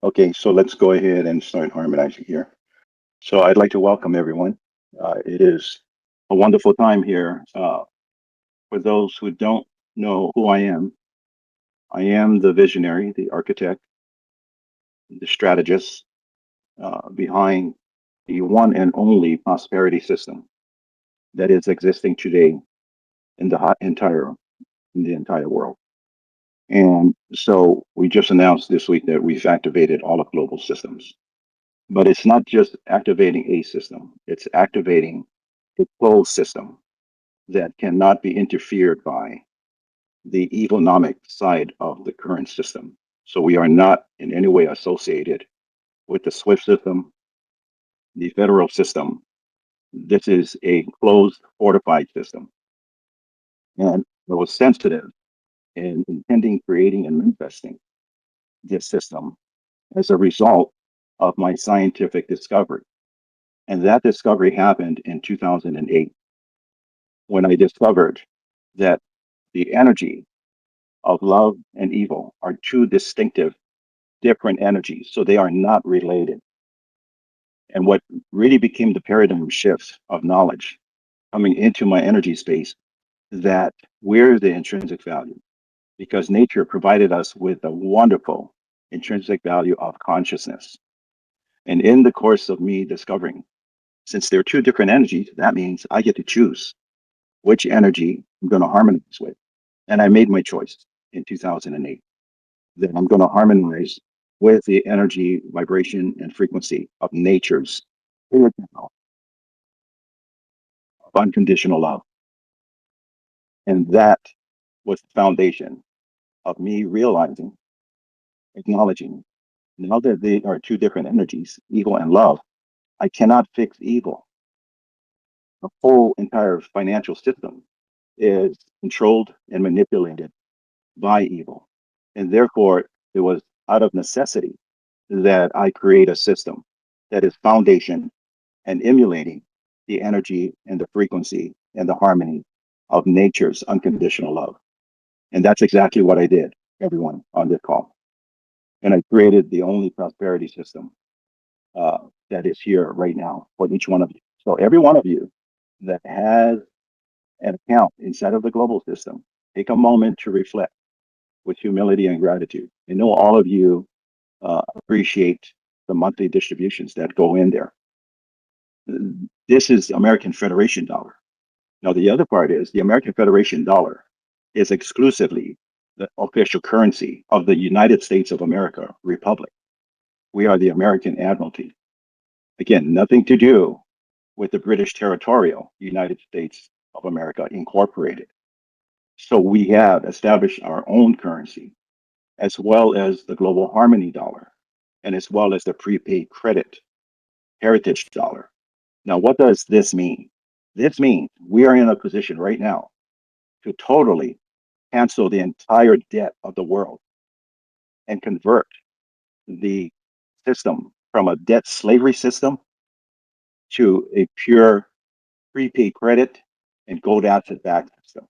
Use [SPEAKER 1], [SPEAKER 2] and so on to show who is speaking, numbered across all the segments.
[SPEAKER 1] Okay, so let's go ahead and start harmonizing here. So I'd like to welcome everyone. It is a wonderful time here. For those who don't know who I am the visionary, the architect, the strategist behind the one and only prosperity system that is existing today in the entire world. And so we just announced this week that we've activated all of global systems. But it's not just activating a system, it's activating a closed system that cannot be interfered by the economic side of the current system. So we are not in any way associated with the SWIFT system, the federal system. This is a closed, fortified system. And I was sensitive in intending, creating, and manifesting this system as a result of my scientific discovery. And that discovery happened in 2008 when I discovered that the energy of love and evil are two distinctive, different energies. So they are not related. And what really became the paradigm shift of knowledge coming into my energy space, that we're the intrinsic value, because nature provided us with a wonderful intrinsic value of consciousness. And in the course of me discovering, since there are two different energies, that means I get to choose which energy I'm going to harmonize with. And I made my choice in 2008 that I'm going to harmonize with the energy, vibration, and frequency of nature's of unconditional love. And that was the foundation of me realizing, acknowledging, now that they are two different energies, evil and love, I cannot fix evil. The whole entire financial system is controlled and manipulated by evil. And therefore, it was out of necessity that I create a system that is foundation and emulating the energy and the frequency and the harmony of nature's unconditional love. And that's exactly what I did, everyone on this call. And I created the only prosperity system that is here right now for each one of you. So every one of you that has an account inside of the global system, take a moment to reflect with humility and gratitude. I know all of you appreciate the monthly distributions that go in there. This is American Federation dollar. Now, the other part is the American Federation dollar is exclusively the official currency of the United States of America Republic. We are the American Admiralty. Again, nothing to do with the British territorial United States of America Incorporated. So we have established our own currency, as well as the global harmony dollar, and as well as the prepaid credit heritage dollar. Now, what does this mean? This means we are in a position right now to totally cancel the entire debt of the world and convert the system from a debt slavery system to a pure prepaid credit and gold asset backed system.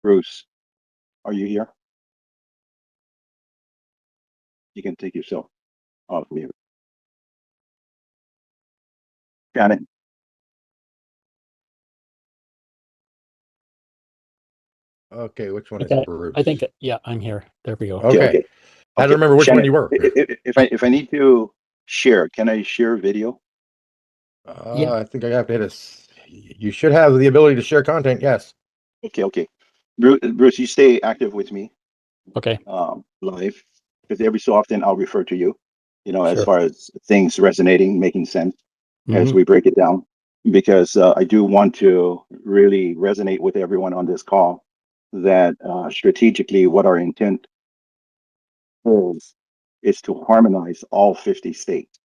[SPEAKER 1] Bruce, are you here? You can take yourself off mute. Shannon?
[SPEAKER 2] Okay, which one is Bruce?
[SPEAKER 3] I think, yeah, I'm here. There we go.
[SPEAKER 2] Okay. I don't remember which
[SPEAKER 1] Shannon,
[SPEAKER 2] one you were.
[SPEAKER 1] If I need to share, can I share video?
[SPEAKER 3] Yeah.
[SPEAKER 2] I think I have to hit a. You should have the ability to share content. Yes.
[SPEAKER 1] Okay. Bruce, you stay active with me.
[SPEAKER 3] Okay.
[SPEAKER 1] Live, because every so often I'll refer to you, as
[SPEAKER 3] Sure.
[SPEAKER 1] far as things resonating, making sense as we break it down, because I do want to really resonate with everyone on this call that strategically what our intent is to harmonize all 50 states.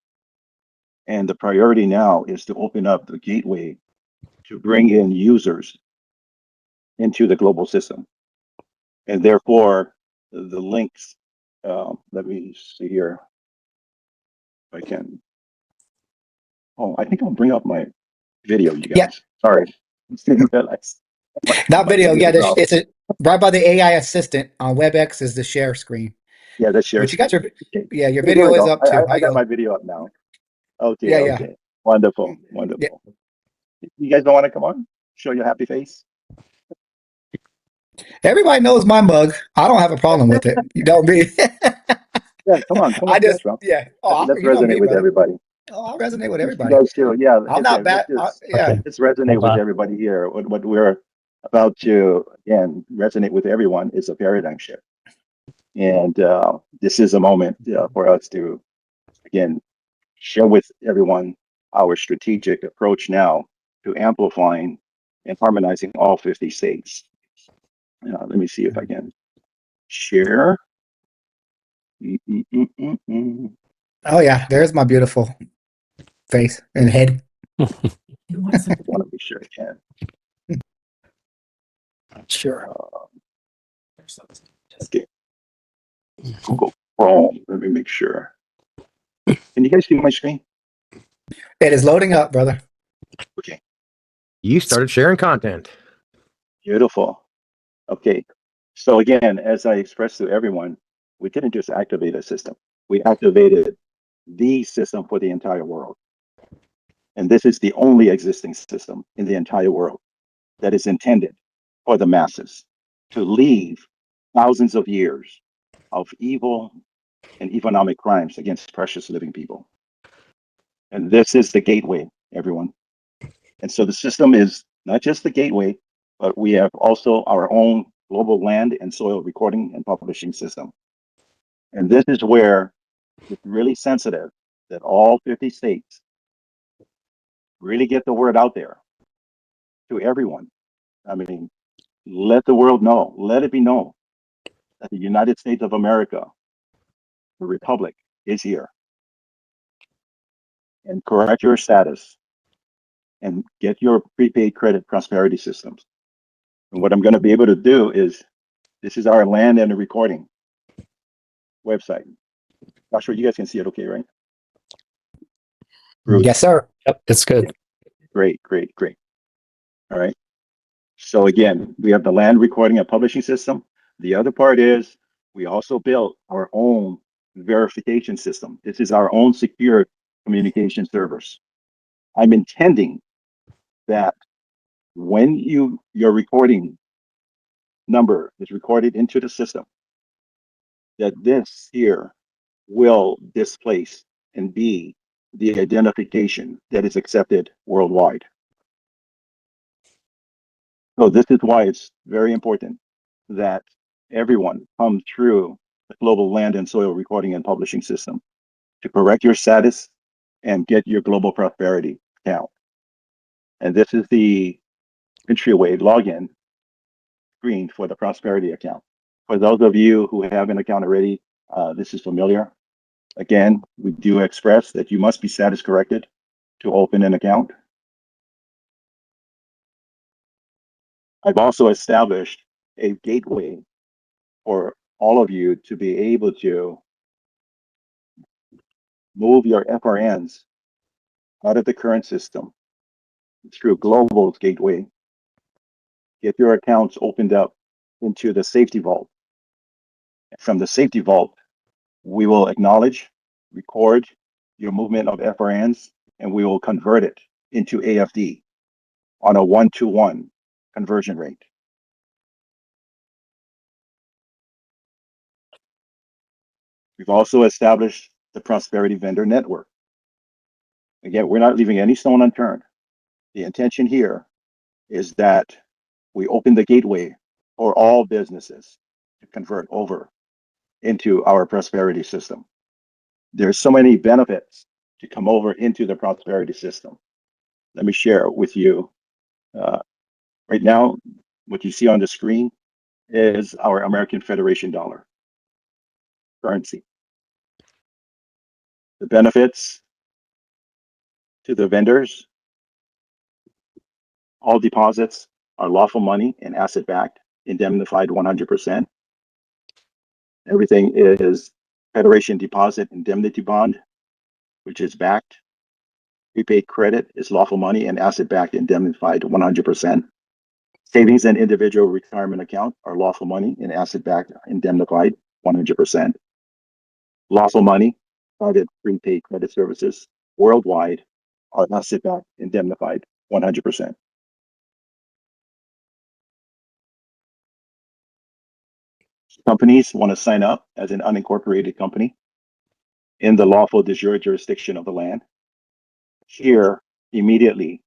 [SPEAKER 1] And the priority now is to open up the gateway to bring in users into the global system. And therefore, the links, let me see here if I can. Oh, I think I'll bring up my video, you guys.
[SPEAKER 4] Yeah.
[SPEAKER 1] Sorry.
[SPEAKER 4] That video, yeah, Right by the AI assistant on WebEx is the share screen.
[SPEAKER 1] Yeah, that's your
[SPEAKER 4] But you got your,
[SPEAKER 1] okay.
[SPEAKER 4] yeah, your
[SPEAKER 1] Hey, there
[SPEAKER 4] video
[SPEAKER 1] we
[SPEAKER 4] is
[SPEAKER 1] go.
[SPEAKER 4] up too.
[SPEAKER 1] I
[SPEAKER 4] How you
[SPEAKER 1] got my
[SPEAKER 4] go?
[SPEAKER 1] video up now. Okay,
[SPEAKER 4] Yeah, yeah.
[SPEAKER 1] okay. Wonderful,
[SPEAKER 4] Yeah.
[SPEAKER 1] wonderful. You guys don't want to come on? Show your happy face?
[SPEAKER 4] Everybody knows my mug. I don't have a problem with it. You know me.
[SPEAKER 1] Yeah, come on, come
[SPEAKER 4] I
[SPEAKER 1] on,
[SPEAKER 4] just,
[SPEAKER 1] bro.
[SPEAKER 4] yeah. Oh,
[SPEAKER 1] Let's
[SPEAKER 4] you know
[SPEAKER 1] resonate
[SPEAKER 4] me,
[SPEAKER 1] with
[SPEAKER 4] brother.
[SPEAKER 1] everybody.
[SPEAKER 4] Oh, I'll resonate with
[SPEAKER 1] You
[SPEAKER 4] everybody.
[SPEAKER 1] guys too. Yeah,
[SPEAKER 4] I'm not bad. Yeah.
[SPEAKER 3] Okay.
[SPEAKER 1] let's resonate
[SPEAKER 3] Hold
[SPEAKER 1] with
[SPEAKER 3] on.
[SPEAKER 1] everybody here. What we're about to, again, resonate with everyone is a paradigm shift. And this is a moment for us to, again, share with everyone our strategic approach now to amplifying and harmonizing all 50 states. Let me see if I can share.
[SPEAKER 4] Oh, yeah. There's my beautiful face and head.
[SPEAKER 1] I want to be sure I can.
[SPEAKER 3] Sure.
[SPEAKER 1] Okay. Google Chrome. Let me make sure. Can you guys see my screen?
[SPEAKER 4] It is loading up, brother.
[SPEAKER 1] Okay.
[SPEAKER 2] You started sharing content.
[SPEAKER 1] Beautiful. Okay. So again, as I expressed to everyone, we didn't just activate a system. We activated the system for the entire world. And this is the only existing system in the entire world that is intended for the masses to leave thousands of years of evil and economic crimes against precious living people. And this is the gateway, everyone. And so the system is not just the gateway, but we have also our own global land and soil recording and publishing system. And this is where it's really sensitive that all 50 states really get the word out there to everyone. I mean, let the world know, let it be known that the United States of America, the Republic, is here. And correct your status and get your prepaid credit prosperity systems. And what I'm going to be able to do is this is our land and the recording website. Not sure you guys can see it okay, right? Bruce.
[SPEAKER 4] Yes, sir.
[SPEAKER 3] Yep, it's good.
[SPEAKER 1] Great, great, great. All right. So again, we have the land recording and publishing system. The other part is we also built our own verification system. This is our own secure communication servers. I'm intending that when your recording number is recorded into the system, that this here will displace and be the identification that is accepted worldwide. So this is why it's very important that everyone come through the global land and soil recording and publishing system to correct your status and get your global prosperity account. And this is the entryway login screen for the prosperity account. For those of you who have an account already, this is familiar. Again, we do express that you must be status corrected to open an account. I've also established a gateway for all of you to be able to move your FRNs out of the current system through Global's gateway, get your accounts opened up into the safety vault. From the safety vault, we will acknowledge, record your movement of FRNs, and we will convert it into AFD on a 1-to-1 conversion rate. We've also established the Prosperity Vendor Network. Again, we're not leaving any stone unturned. The intention here is that we open the gateway for all businesses to convert over into our prosperity system. There's so many benefits to come over into the prosperity system. Let me share with you. Right now, what you see on the screen is our American Federation dollar currency. The benefits to the vendors, all deposits are lawful money and asset backed, indemnified 100%. Everything is Federation deposit indemnity bond, which is backed. Prepaid credit is lawful money and asset backed, indemnified 100%. Savings and individual retirement account are lawful money and asset-backed indemnified 100%. Lawful money, private prepaid credit services worldwide are asset-backed indemnified 100%. Companies want to sign up as an unincorporated company in the lawful de jure jurisdiction of the land. Here, immediately,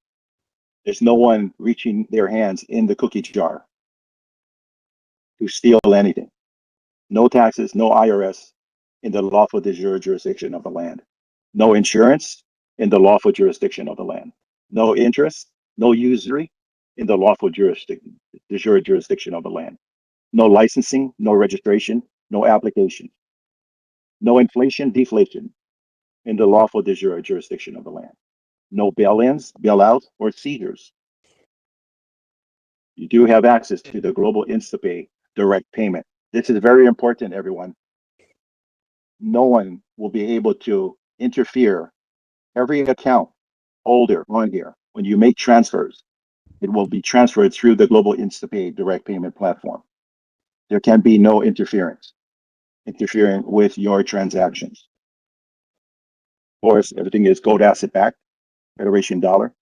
[SPEAKER 1] there's no one reaching their hands in the cookie jar to steal anything. No taxes, no IRS in the lawful de jure jurisdiction of the land. No insurance in the lawful jurisdiction of the land. No interest, no usury in the lawful de jure jurisdiction of the land. No licensing, no registration, no application. No inflation, deflation in the lawful de jure jurisdiction of the land. No bail-ins, bail-outs, or seizures. You do have access to the global InstaPay direct payment. This is very important, everyone. No one will be able to interfere. Every account holder on here, when you make transfers, it will be transferred through the global InstaPay direct payment platform. There can be no interfering with your transactions. Of course, everything is gold asset backed, Federation dollar.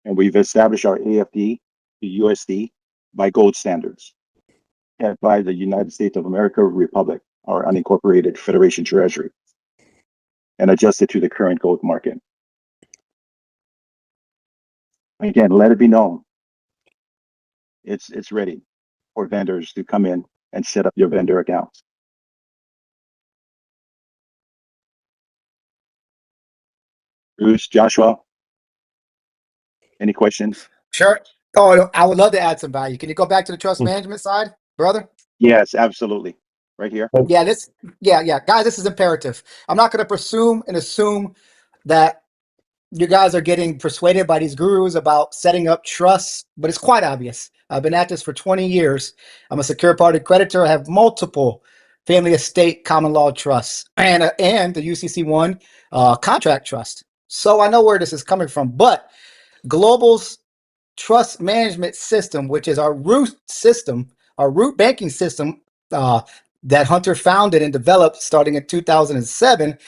[SPEAKER 1] And we've established our AFD to USD by gold standards and by the United States of America Republic, our unincorporated Federation Treasury, and adjusted to the current gold market. Again, let it be known, it's ready for vendors to come in and set up your vendor accounts. Bruce, Joshua, any questions?
[SPEAKER 4] Sure. Oh, I would love to add some value. Can you go back to the trust management side, brother?
[SPEAKER 1] Yes, absolutely. Right here.
[SPEAKER 4] Yeah, guys, this is imperative. I'm not going to presume and assume that you guys are getting persuaded by these gurus about setting up trusts, but it's quite obvious. I've been at this for 20 years. I'm a secure party creditor. I have multiple family estate common law trusts and the UCC1 contract trust. So I know where this is coming from, but Global's trust management system, which is our root system, our root banking system that Hunter founded and developed starting in 2007,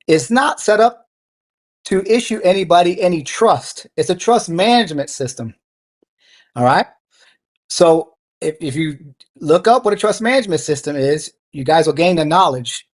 [SPEAKER 4] is not set up to issue anybody any trust. It's a trust management system. All right. So if you look up what a trust management system is, you guys will gain the knowledge.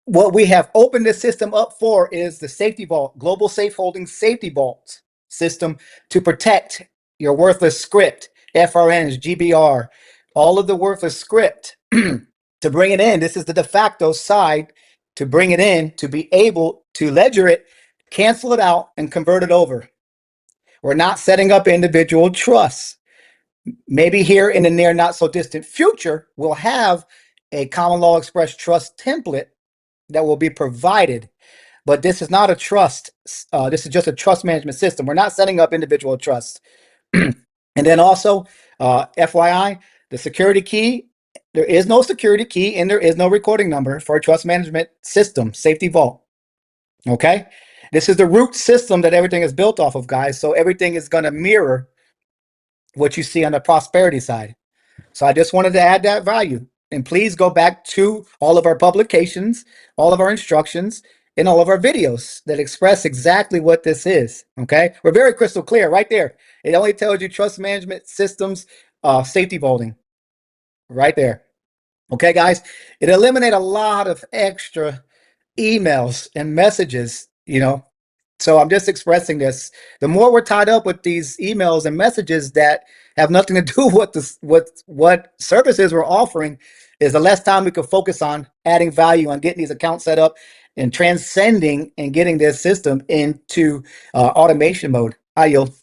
[SPEAKER 4] What we have opened this system up for is the safety vault, global safe holding safety vault system to protect your worthless script, FRNs, GBR, all of the worthless script to bring it in. This is the de facto side to bring it in, to be able to ledger it, cancel it out, and convert it over. We're not setting up individual trusts. Maybe here in the near not so distant future, we'll have a common law express trust template that will be provided. But this is not a trust. This is just a trust management system. We're not setting up individual trusts. And then also, FYI, the security key, there is no security key and there is no recording number for a trust management system, Safety Vault. Okay? This is the root system that everything is built off of, guys. So everything is going to mirror what you see on the prosperity side. So I just wanted to add that value. And please go back to all of our publications, all of our instructions, and all of our videos that express exactly what this is. Okay, we're very crystal clear right there. It only tells you trust management systems, safety vaulting, right there. Okay, guys, it eliminates a lot of extra emails and messages, So I'm just expressing this. The more we're tied up with these emails and messages that have nothing to do with what services we're offering, is the less time we can focus on adding value, on getting these accounts set up and transcending and getting this system into automation mode. I yield.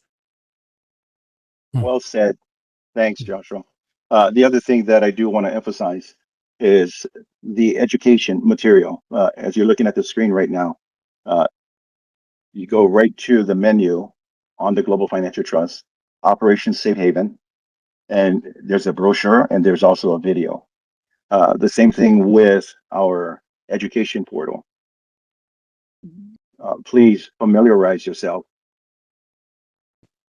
[SPEAKER 1] Well said. Thanks, Joshua. The other thing that I do want to emphasize is the education material. As you're looking at the screen right now, you go right to the menu on the Global Financial Trust, Operation Safe Haven, and there's a brochure and there's also a video. The same thing with our education portal. Please familiarize yourself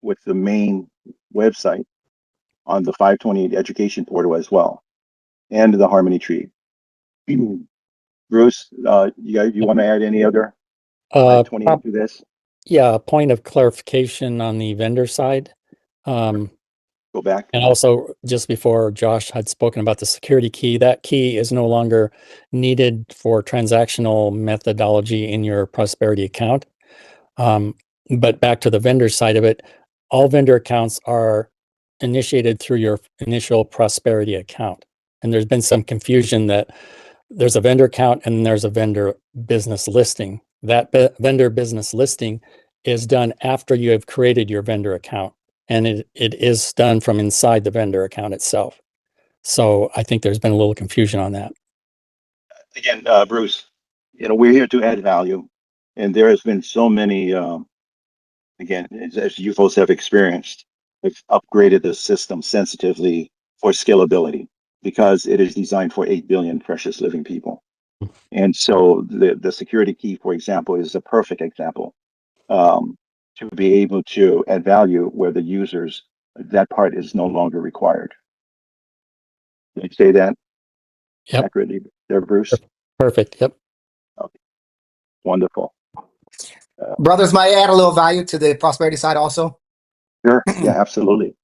[SPEAKER 1] with the main website on the 528 education portal as well, and the Harmony Tree. Bruce, you want to add any other
[SPEAKER 3] Uh,
[SPEAKER 1] 528 to this?
[SPEAKER 3] yeah, a point of clarification on the vendor side.
[SPEAKER 1] Go back.
[SPEAKER 3] And also, just before Josh had spoken about the security key, that key is no longer needed for transactional methodology in your Prosperity account. But back to the vendor side of it, all vendor accounts are initiated through your initial Prosperity account. And there's been some confusion that there's a vendor account and there's a vendor business listing. That vendor business listing is done after you have created your vendor account, and it is done from inside the vendor account itself. So I think there's been a little confusion on that.
[SPEAKER 1] Again, Bruce, we're here to add value, and there has been so many, again, as you folks have experienced, we've upgraded the system sensitively for scalability because it is designed for 8 billion precious living people. And so the security key, for example, is a perfect example, to be able to add value where the users, that part is no longer required. Did you say that
[SPEAKER 3] Yep.
[SPEAKER 1] accurately there, Bruce?
[SPEAKER 3] Perfect. Yep.
[SPEAKER 1] Okay. Wonderful.
[SPEAKER 4] Brothers, might I add a little value to the prosperity side also?
[SPEAKER 1] Sure. Yeah, absolutely.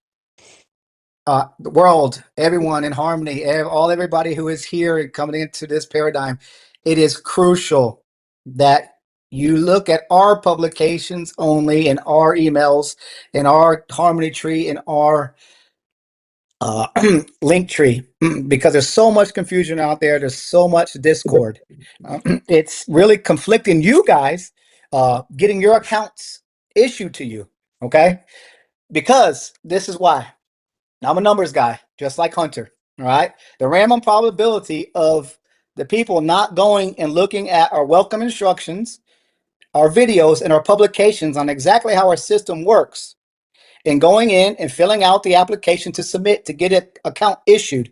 [SPEAKER 4] The world, everyone in harmony, everybody who is here and coming into this paradigm, it is crucial that you look at our publications only and our emails and our harmony tree and our link tree, because there's so much confusion out there. There's so much discord. It's really conflicting you guys getting your accounts issued to you. Okay, because this is why. I'm a numbers guy, just like Hunter. All right. The random probability of the people not going and looking at our welcome instructions, our videos, and our publications on exactly how our system works, and going in and filling out the application to submit to get an account issued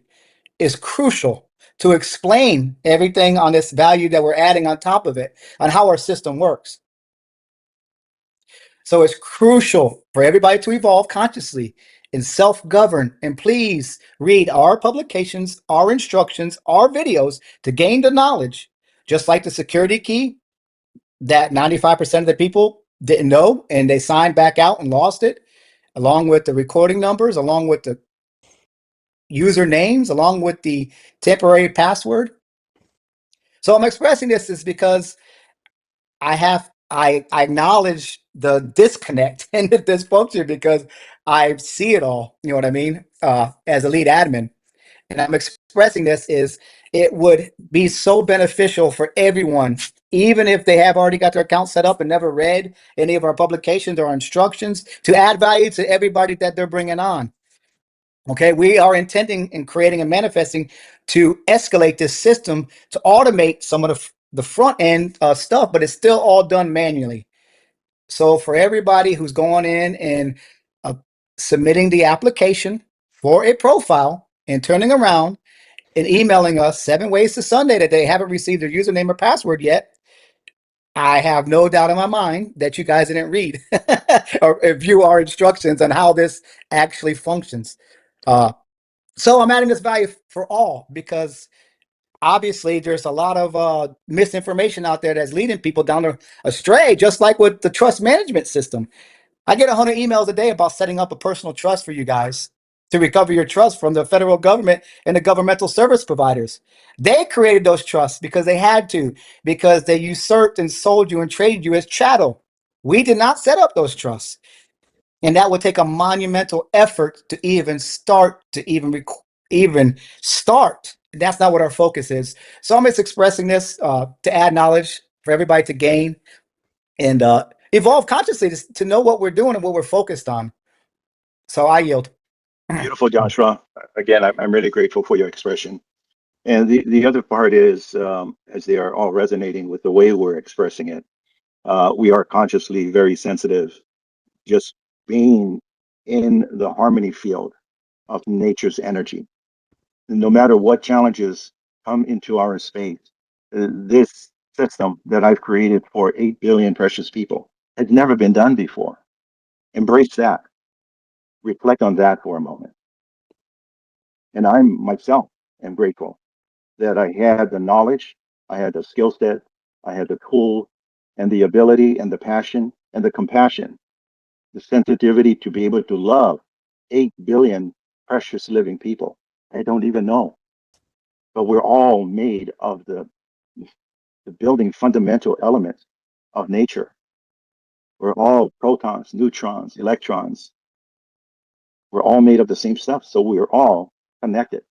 [SPEAKER 4] is crucial to explain everything on this value that we're adding on top of it, on how our system works. So it's crucial for everybody to evolve consciously and self-govern. And please read our publications, our instructions, our videos to gain the knowledge, just like the security key that 95% of the people didn't know and they signed back out and lost it, along with the recording numbers, along with the user names, along with the temporary password. So I'm expressing this is because I acknowledge the disconnect and the dysfunction because I see it all, you know what I mean, as a lead admin. And I'm expressing this is it would be so beneficial for everyone, even if they have already got their account set up and never read any of our publications or instructions, to add value to everybody that they're bringing on. Okay, we are intending and creating and manifesting to escalate this system to automate some of the front end stuff, but it's still all done manually. So for everybody who's going in and submitting the application for a profile and turning around and emailing us 7 ways to Sunday that they haven't received their username or password yet, I have no doubt in my mind that you guys didn't read or view our instructions on how this actually functions. So I'm adding this value for all because obviously there's a lot of misinformation out there that's leading people down astray, just like with the trust management system. I get 100 emails a day about setting up a personal trust for you guys to recover your trust from the federal government and the governmental service providers. They created those trusts because they had to, because they usurped and sold you and traded you as chattel. We did not set up those trusts. And that would take a monumental effort to even start, even start. That's not what our focus is. So I'm just expressing this to add knowledge for everybody to gain and evolve consciously to know what we're doing and what we're focused on. So I yield.
[SPEAKER 1] Beautiful, Joshua. Again, I'm really grateful for your expression. And the other part is, as they are all resonating with the way we're expressing it, we are consciously very sensitive, just being in the harmony field of nature's energy. No matter what challenges come into our space, this system that I've created for 8 billion precious people had never been done before. Embrace that. reflect on that for a moment. And I'm myself am grateful that I had the knowledge, I had the skill set, I had the tool and the ability and the passion and the compassion, the sensitivity to be able to love 8 billion precious living people. I don't even know, but we're all made of the building fundamental elements of nature. We're all protons, neutrons, electrons. We're all made of the same stuff, so we're all connected.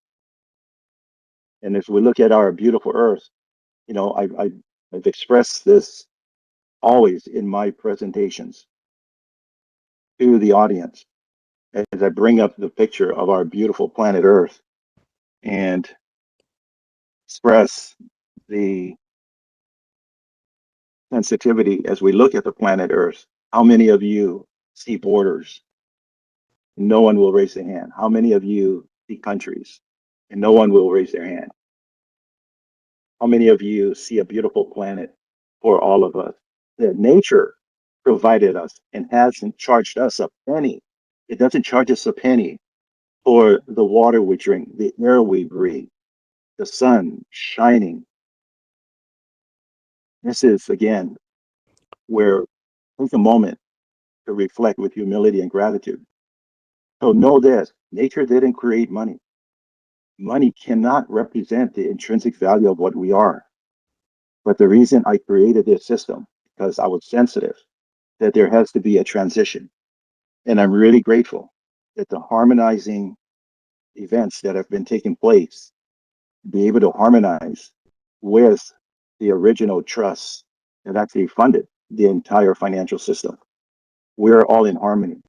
[SPEAKER 1] And if we look at our beautiful Earth, you know, I've expressed this always in my presentations to the audience as I bring up the picture of our beautiful planet Earth and express the sensitivity as we look at the planet Earth. How many of you see borders? No one will raise their hand. How many of you see countries? And no one will raise their hand. How many of you see a beautiful planet for all of us that nature provided us and hasn't charged us a penny? It doesn't charge us a penny for the water we drink, the air we breathe, the sun shining. This is, again, where take a moment to reflect with humility and gratitude. So know this, nature didn't create money. Money cannot represent the intrinsic value of what we are. But the reason I created this system, because I was sensitive that there has to be a transition. And I'm really grateful that the harmonizing events that have been taking place, be able to harmonize with the original trusts that actually funded the entire financial system. We're all in harmony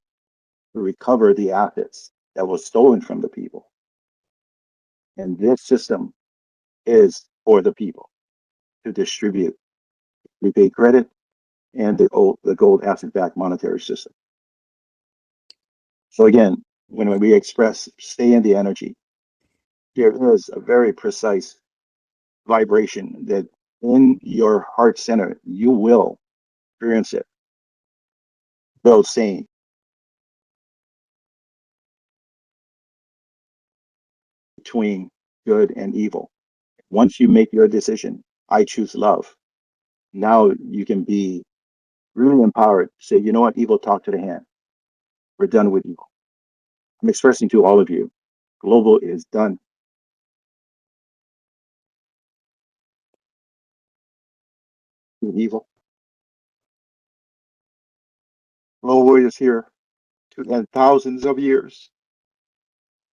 [SPEAKER 1] to recover the assets that was stolen from the people. And this system is for the people to distribute prepaid credit and the gold asset-backed monetary system. So again, when we express stay in the energy, there is a very precise vibration that in your heart center, you will experience it. Those saying, between good and evil. Once you make your decision, I choose love. Now you can be really empowered to say, you know what, evil, talk to the hand. We're done with evil. I'm expressing to all of you, global is done. With evil. Global is here to end thousands of years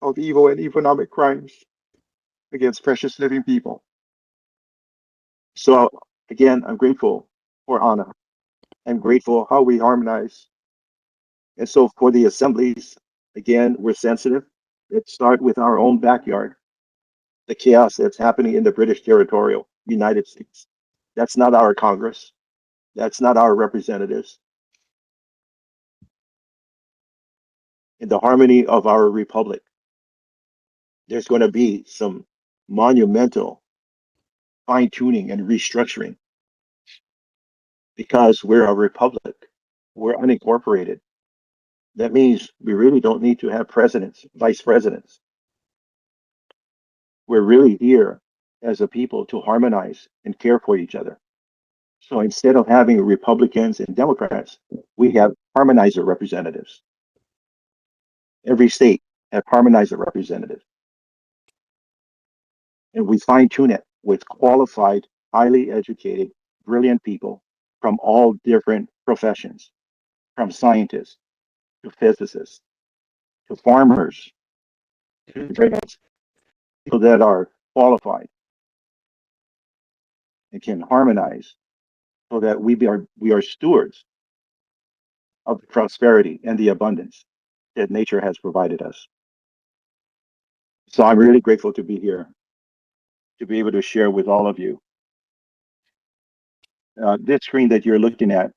[SPEAKER 1] of evil and economic crimes against precious living people. So again, I'm grateful for Anna. I'm grateful how we harmonize. And so for the assemblies, again, we're sensitive. Let's start with our own backyard. The chaos that's happening in the British territorial United States. That's not our Congress. That's not our representatives. In the harmony of our republic, there's going to be some monumental fine tuning and restructuring because we're a republic. We're unincorporated. That means we really don't need to have presidents, vice presidents. We're really here as a people to harmonize and care for each other. So instead of having Republicans and Democrats, we have harmonizer representatives. Every state have harmonizer representatives. And we fine tune it with qualified, highly educated, brilliant people from all different professions, from scientists to physicists to farmers, to people that are qualified and can harmonize so that we are stewards of the prosperity and the abundance that nature has provided us. So I'm really grateful to be here, to be able to share with all of you. This screen that you're looking at,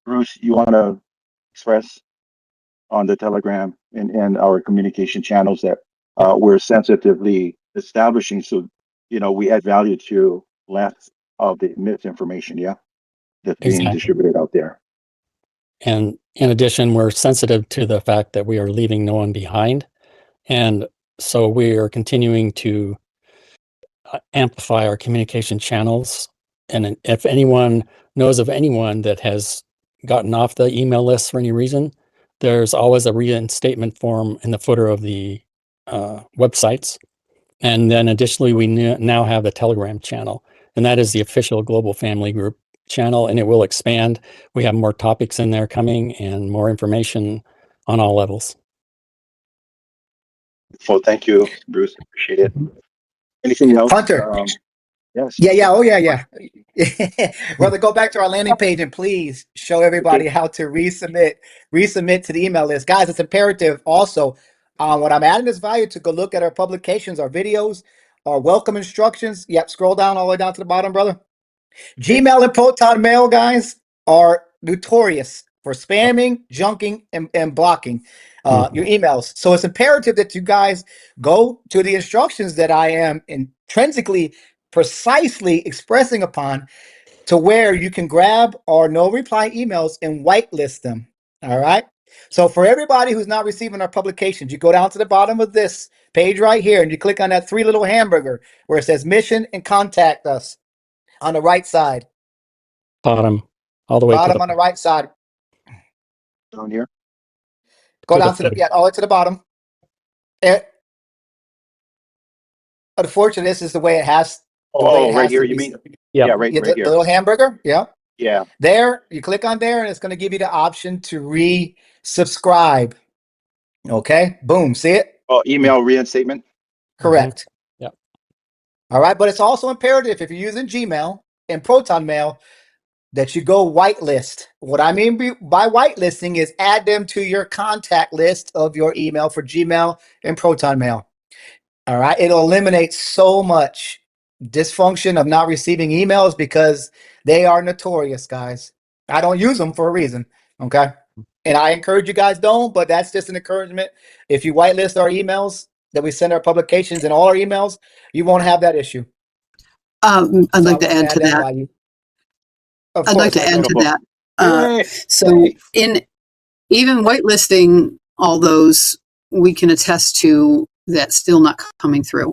[SPEAKER 1] Bruce, you want to express on the Telegram and our communication channels that we're sensitively establishing so, you know, we add value to less of the misinformation, yeah, that's being
[SPEAKER 3] Exactly.
[SPEAKER 1] distributed out there.
[SPEAKER 3] And in addition, we're sensitive to the fact that we are leaving no one behind. And so we are continuing to amplify our communication channels. And if anyone knows of anyone that has gotten off the email list for any reason, there's always a reinstatement form in the footer of the websites. And then additionally, we now have a Telegram channel, and that is the official Global Family Group channel, and it will expand. We have more topics in there coming and more information on all levels.
[SPEAKER 1] Well, thank you, Bruce. Appreciate it. Anything else?
[SPEAKER 4] Hunter.
[SPEAKER 1] Yes.
[SPEAKER 4] Yeah. Oh, yeah. Brother, go back to our landing page and please show everybody how to resubmit to the email list. Guys, it's imperative also. When I'm adding this value, to go look at our publications, our videos, our welcome instructions. Yep, scroll down all the way down to the bottom, brother. Gmail and Proton Mail, guys, are notorious for spamming, junking, and blocking your emails. So it's imperative that you guys go to the instructions that I am intrinsically, precisely expressing upon, to where you can grab our no reply emails and whitelist them. All right. So for everybody who's not receiving our publications, you go down to the bottom of this page right here and you click on that 3 little hamburger where it says mission and contact us on the right side.
[SPEAKER 3] Bottom, all the way
[SPEAKER 4] Bottom
[SPEAKER 3] to
[SPEAKER 4] on the right side.
[SPEAKER 1] Down here.
[SPEAKER 4] Go down to the all the way to the bottom. Unfortunately, this is the way it has.
[SPEAKER 1] Oh, right here, you mean? Yeah, right
[SPEAKER 4] The
[SPEAKER 1] here.
[SPEAKER 4] little hamburger. Yeah.
[SPEAKER 1] Yeah.
[SPEAKER 4] There, you click on there, and it's going to give you the option to resubscribe. Okay. Boom. See it?
[SPEAKER 1] Oh, email reinstatement.
[SPEAKER 4] Correct.
[SPEAKER 3] Yep.
[SPEAKER 4] All right. But it's also imperative, if you're using Gmail and Proton Mail, that you go whitelist. What I mean by whitelisting is add them to your contact list of your email for Gmail and Proton Mail. All right. It'll eliminate so much dysfunction of not receiving emails because they are notorious, guys. I don't use them for a reason. Okay. And I encourage you guys don't, but that's just an encouragement. If you whitelist our emails that we send our publications and all our emails, you won't have that issue.
[SPEAKER 5] I'd like to add to that. I'd like to add to that. So in even whitelisting all those, we can attest to that still not coming through.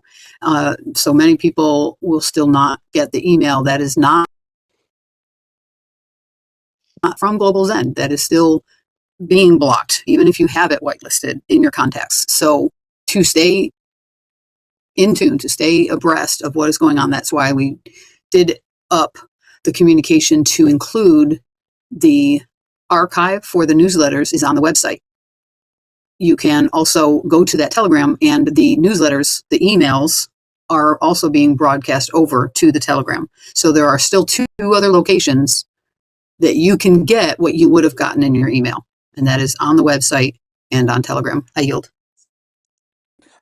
[SPEAKER 5] So many people will still not get the email that is not from Global Zen, that is still being blocked, even if you have it whitelisted in your contacts. So to stay in tune, to stay abreast of what is going on, that's why we did up the communication to include the archive for the newsletters is on the website. You can also go to that Telegram, and the newsletters, the emails, are also being broadcast over to the Telegram. So there are still 2 other locations that you can get what you would have gotten in your email, and that is on the website and on Telegram. I yield.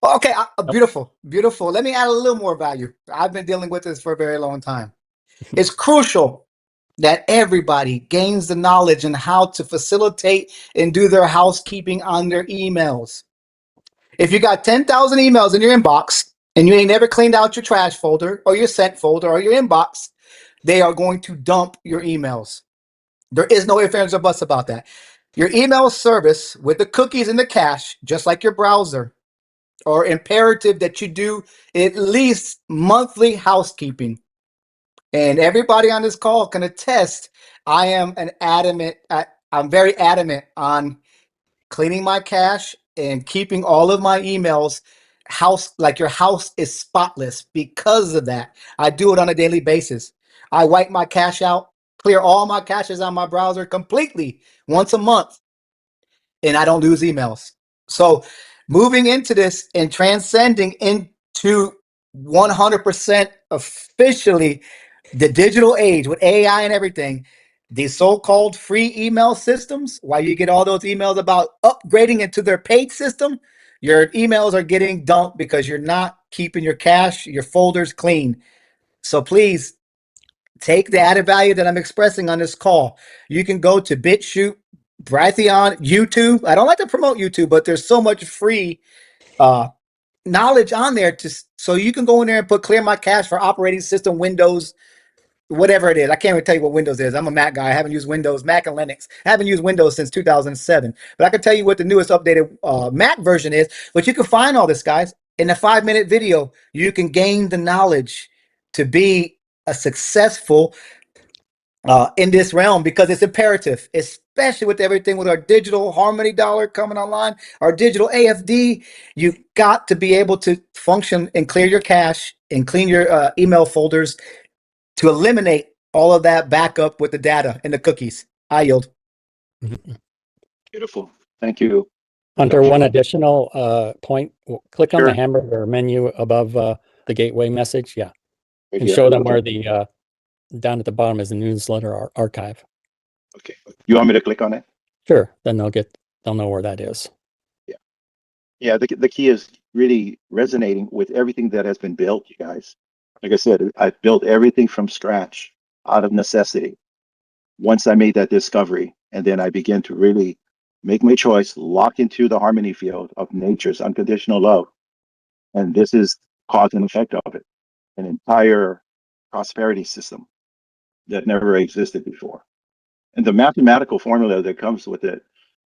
[SPEAKER 4] Okay, beautiful. Let me add a little more value. I've been dealing with this for a very long time. It's crucial that everybody gains the knowledge on how to facilitate and do their housekeeping on their emails. If you got 10,000 emails in your inbox and you ain't never cleaned out your trash folder or your sent folder or your inbox, they are going to dump your emails. There is no ifs, ands, or buts about that. Your email service with the cookies and the cache, just like your browser, are imperative that you do at least monthly housekeeping. And everybody on this call can attest, I'm very adamant on cleaning my cache and keeping all of my emails like your house is spotless. Because of that, I do it on a daily basis. I wipe my cache out, clear all my caches on my browser completely once a month, and I don't lose emails. So moving into this and transcending into 100% officially the digital age with AI and everything, these so-called free email systems, while you get all those emails about upgrading into their paid system, your emails are getting dumped because you're not keeping your cache, your folders clean. So please take the added value that I'm expressing on this call. You can go to BitChute, Brighteon, YouTube. I don't like to promote YouTube, but there's so much free knowledge on there so you can go in there and put clear my cache for operating system Windows whatever it is. I can't even tell you what Windows is. I'm a Mac guy. I haven't used Windows, Mac and Linux. I haven't used Windows since 2007. But I can tell you what the newest updated Mac version is. But you can find all this, guys, in a 5-minute video. You can gain the knowledge to be a successful in this realm, because it's imperative, especially with everything with our digital Harmony dollar coming online, our digital AFD. You got to be able to function and clear your cache and clean your email folders to eliminate all of that backup with the data and the cookies. I yield.
[SPEAKER 1] Beautiful. Thank you.
[SPEAKER 3] Hunter,
[SPEAKER 1] Josh.
[SPEAKER 3] one additional point. Click on the
[SPEAKER 1] Sure.
[SPEAKER 3] hamburger menu above the gateway message. Yeah.
[SPEAKER 1] Right
[SPEAKER 3] And
[SPEAKER 1] here.
[SPEAKER 3] show them
[SPEAKER 1] Okay.
[SPEAKER 3] where the down at the bottom is the newsletter archive.
[SPEAKER 1] Okay. You want me to click on it?
[SPEAKER 3] Sure. Then they'll know where that is.
[SPEAKER 1] Yeah, the key is really resonating with everything that has been built, you guys. Like I said, I've built everything from scratch out of necessity. Once I made that discovery, and then I began to really make my choice, lock into the harmony field of nature's unconditional love. And this is cause and effect of it, an entire prosperity system that never existed before. And the mathematical formula that comes with it,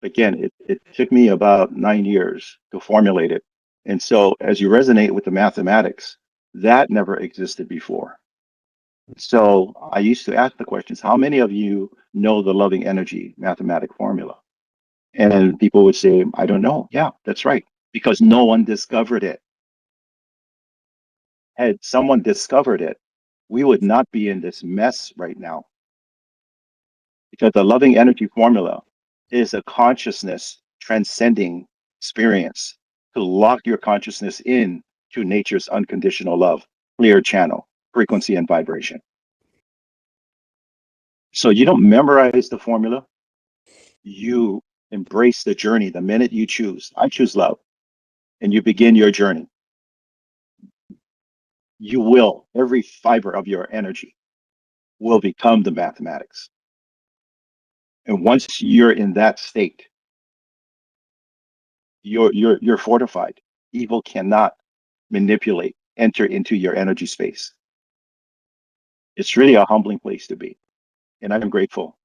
[SPEAKER 1] again, it took me about 9 years to formulate it. And so as you resonate with the mathematics, that never existed before. So I used to ask the questions, how many of you know the loving energy mathematic formula? And people would say, I don't know. Yeah, that's right. Because no one discovered it. Had someone discovered it, we would not be in this mess right now. Because the loving energy formula is a consciousness transcending experience to lock your consciousness in to nature's unconditional love, clear channel, frequency, and vibration. So you don't memorize the formula, you embrace the journey the minute you choose. I choose love, and you begin your journey. You will, every fiber of your energy will become the mathematics. And once you're in that state, you're fortified. Evil cannot manipulate, enter into your energy space. It's really a humbling place to be. And I'm grateful.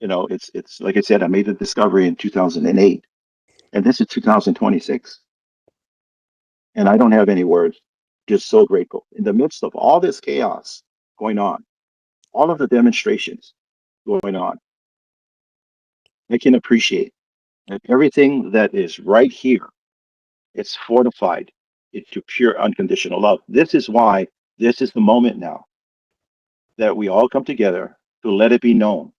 [SPEAKER 1] You know, it's like I said, I made the discovery in 2008, and this is 2026. And I don't have any words, just so grateful. In the midst of all this chaos going on, all of the demonstrations going on, I can appreciate that everything that is right here, it's fortified into pure unconditional love. This is why this is the moment now that we all come together to let it be known